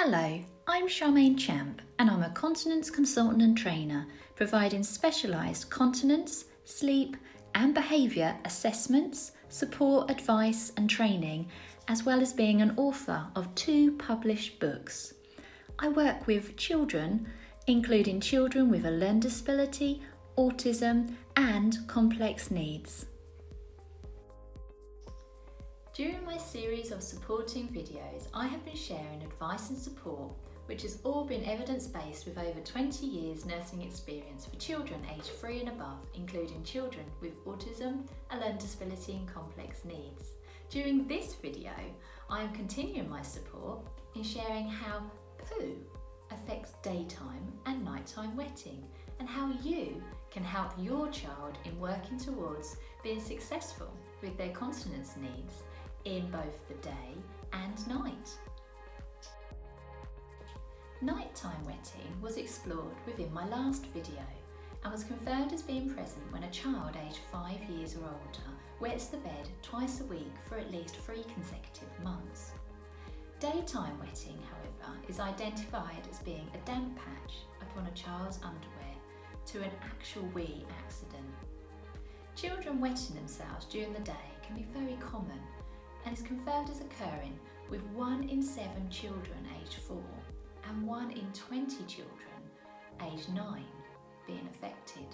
Hello, I'm Charmaine Champ and I'm a Continence Consultant and Trainer providing specialised continence, sleep and behaviour assessments, support, advice and training, as well as being an author of 2 published books. I work with children, including children with a learning disability, autism and complex needs. During my series of supporting videos, I have been sharing advice and support which has all been evidence-based with over 20 years nursing experience for children aged 3 and above, including children with autism, a learning disability and complex needs. During this video, I am continuing my support in sharing how poo affects daytime and nighttime wetting and how you can help your child in working towards being successful with their continence needs in both the day and night. Nighttime wetting was explored within my last video and was confirmed as being present when a child aged 5 years or older wets the bed twice a week for at least 3 consecutive months. Daytime wetting, however, is identified as being a damp patch upon a child's underwear to an actual wee accident. Children wetting themselves during the day can be very common and is confirmed as occurring with 1 in 7 children aged 4 and 1 in 20 children aged 9 being affected.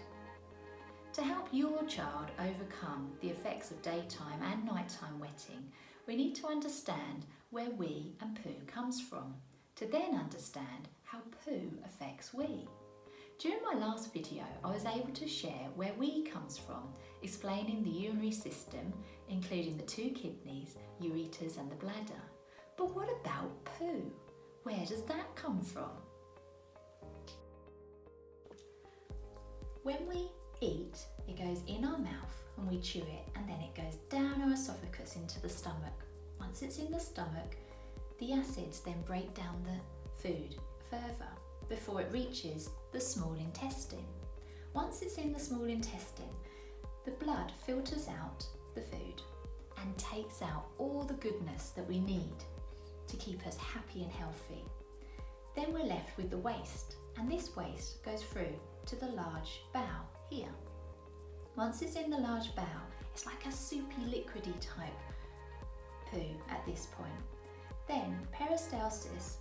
To help your child overcome the effects of daytime and nighttime wetting, we need to understand where wee and poo comes from, to then understand how poo affects wee. During my last video, I was able to share where wee comes from, explaining the urinary system, including the 2 kidneys, ureters and the bladder. But what about poo? Where does that come from? When we eat, it goes in our mouth and we chew it, and then it goes down our esophagus into the stomach. Once it's in the stomach, the acids then break down the food further before it reaches the small intestine. Once it's in the small intestine, the blood filters out the food and takes out all the goodness that we need to keep us happy and healthy. Then we're left with the waste, and this waste goes through to the large bowel here. Once it's in the large bowel, it's like a soupy liquidy type poo at this point. Then peristalsis,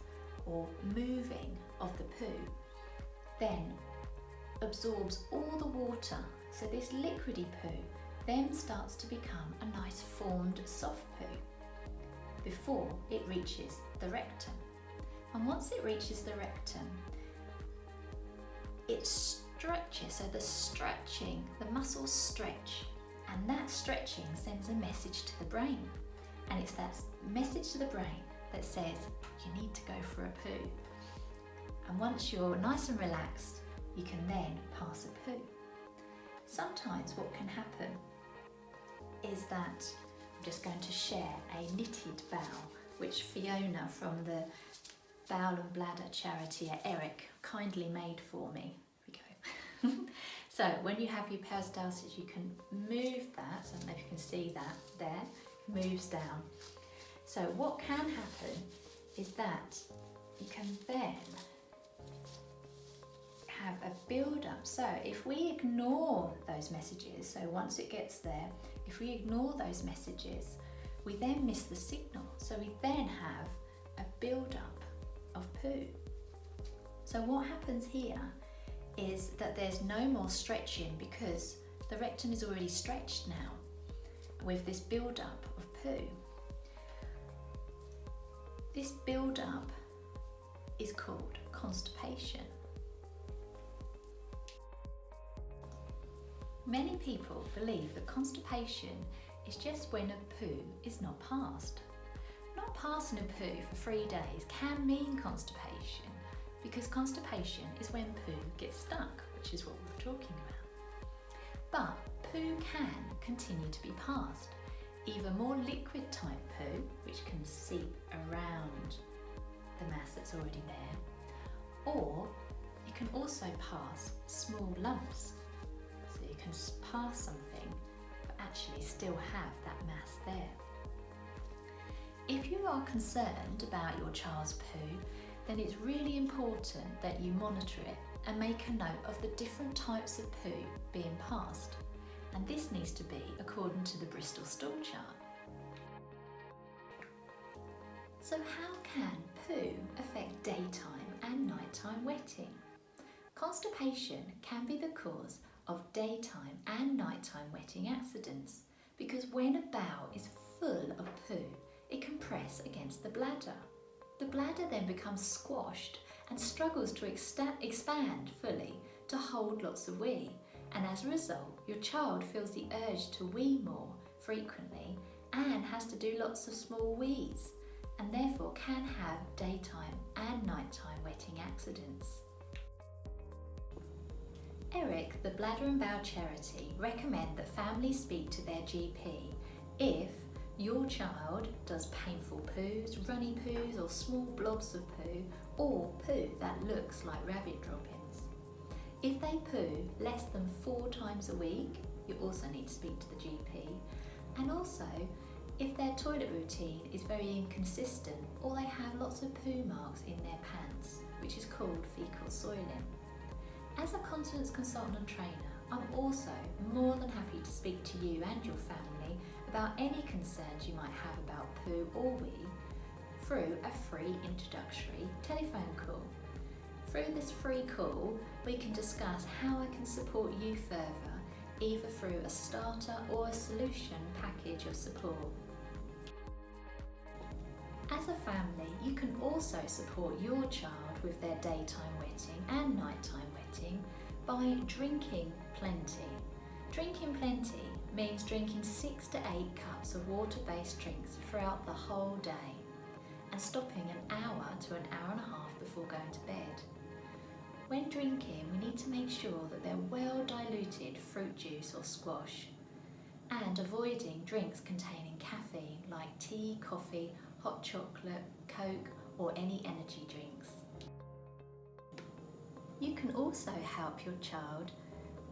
or moving of the poo, then absorbs all the water. So this liquidy poo then starts to become a nice formed soft poo before it reaches the rectum. And once it reaches the rectum, it stretches. So the muscles stretch, and that stretching sends a message to the brain. And it's that message to the brain that says you need to go for a poo. And once you're nice and relaxed, you can then pass a poo. Sometimes what can happen is that I'm just going to share a knitted bowel, which Fiona from the Bowel and Bladder charity at Eric kindly made for me. Here we go. So when you have your peristalsis, you can move that. I don't know if you can see that there, moves down. So what can happen is that you can then have a build-up. So if we ignore those messages, so once it gets there, if we ignore those messages, we then miss the signal. So we then have a build-up of poo. So what happens here is that there's no more stretching because the rectum is already stretched now with this build-up of poo. This build-up is called constipation. Many people believe that constipation is just when a poo is not passed. Not passing a poo for 3 days can mean constipation, because constipation is when poo gets stuck, which is what we're talking about. But poo can continue to be passed, either more liquid type poo, which can seep around the mass that's already there, or you can also pass small lumps. So you can pass something but actually still have that mass there. If you are concerned about your child's poo then it's really important that you monitor it and make a note of the different types of poo being passed. And this needs to be according to the Bristol stool chart. So how can poo affect daytime and nighttime wetting? Constipation can be the cause of daytime and nighttime wetting accidents because when a bowel is full of poo, it can press against the bladder. The bladder then becomes squashed and struggles to expand fully to hold lots of wee, and as a result your child feels the urge to wee more frequently and has to do lots of small wees, and therefore can have daytime and nighttime wetting accidents. Eric, the Bladder and Bowel Charity, recommend that families speak to their GP if your child does painful poos, runny poos or small blobs of poo, or poo that looks like rabbit droppings. If they poo less than 4 times a week, you also need to speak to the GP. And also, if their toilet routine is very inconsistent or they have lots of poo marks in their pants, which is called fecal soiling. As a continence consultant and trainer, I'm also more than happy to speak to you and your family about any concerns you might have about poo or wee through a free introductory telephone call. Through this free call, we can discuss how I can support you further, either through a starter or a solution package of support. As a family, you can also support your child with their daytime wetting and nighttime wetting by drinking plenty. Drinking plenty means drinking 6 to 8 cups of water-based drinks throughout the whole day and stopping an hour to an hour and a half before going to bed. When drinking, we need to make sure that they're well diluted fruit juice or squash, and avoiding drinks containing caffeine like tea, coffee, hot chocolate, Coke or any energy drinks. You can also help your child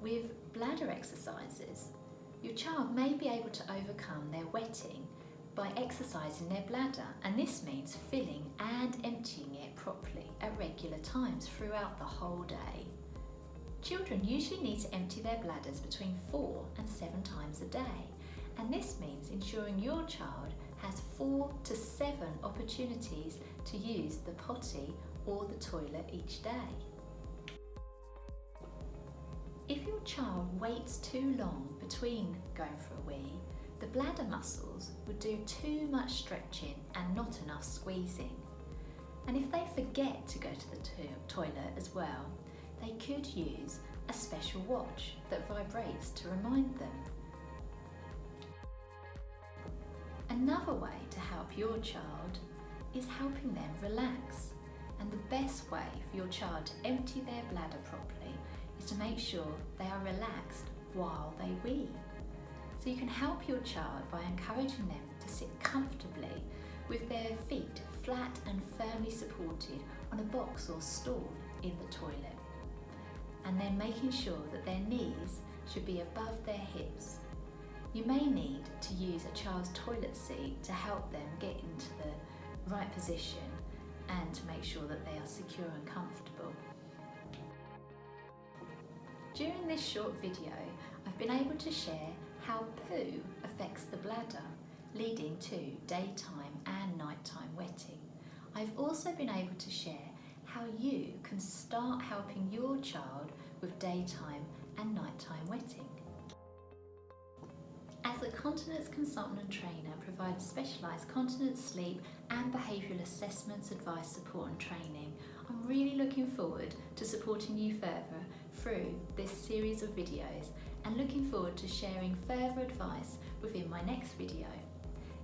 with bladder exercises. Your child may be able to overcome their wetting by exercising their bladder, and this means filling and emptying it properly at regular times throughout the whole day. Children usually need to empty their bladders between 4 and 7 times a day, and this means ensuring your child has 4 to 7 opportunities to use the potty or the toilet each day. If your child waits too long between going for a wee, the bladder muscles would do too much stretching and not enough squeezing. And if they forget to go to the toilet as well, they could use a special watch that vibrates to remind them. Another way to help your child is helping them relax. And the best way for your child to empty their bladder properly is to make sure they are relaxed while they wee. So you can help your child by encouraging them to sit comfortably with their feet flat and firmly supported on a box or stool in the toilet, and then making sure that their knees should be above their hips. You may need to use a child's toilet seat to help them get into the right position and to make sure that they are secure and comfortable. During this short video, I've been able to share how poo affects the bladder, leading to daytime and nighttime wetting. I've also been able to share how you can start helping your child with daytime and nighttime wetting. As a continence consultant and trainer, provides specialised continence, sleep and behavioural assessments, advice, support and training. I'm really looking forward to supporting you further through this series of videos and looking forward to sharing further advice within my next video.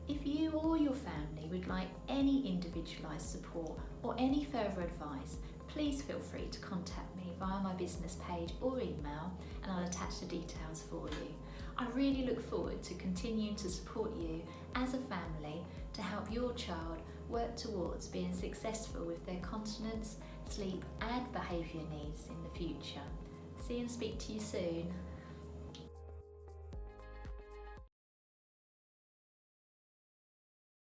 If you or your family would like any individualised support or any further advice, please feel free to contact me via my business page or email, and I'll attach the details for you. I really look forward to continuing to support you as a family to help your child work towards being successful with their continence, sleep and behaviour needs in the future. See and speak to you soon.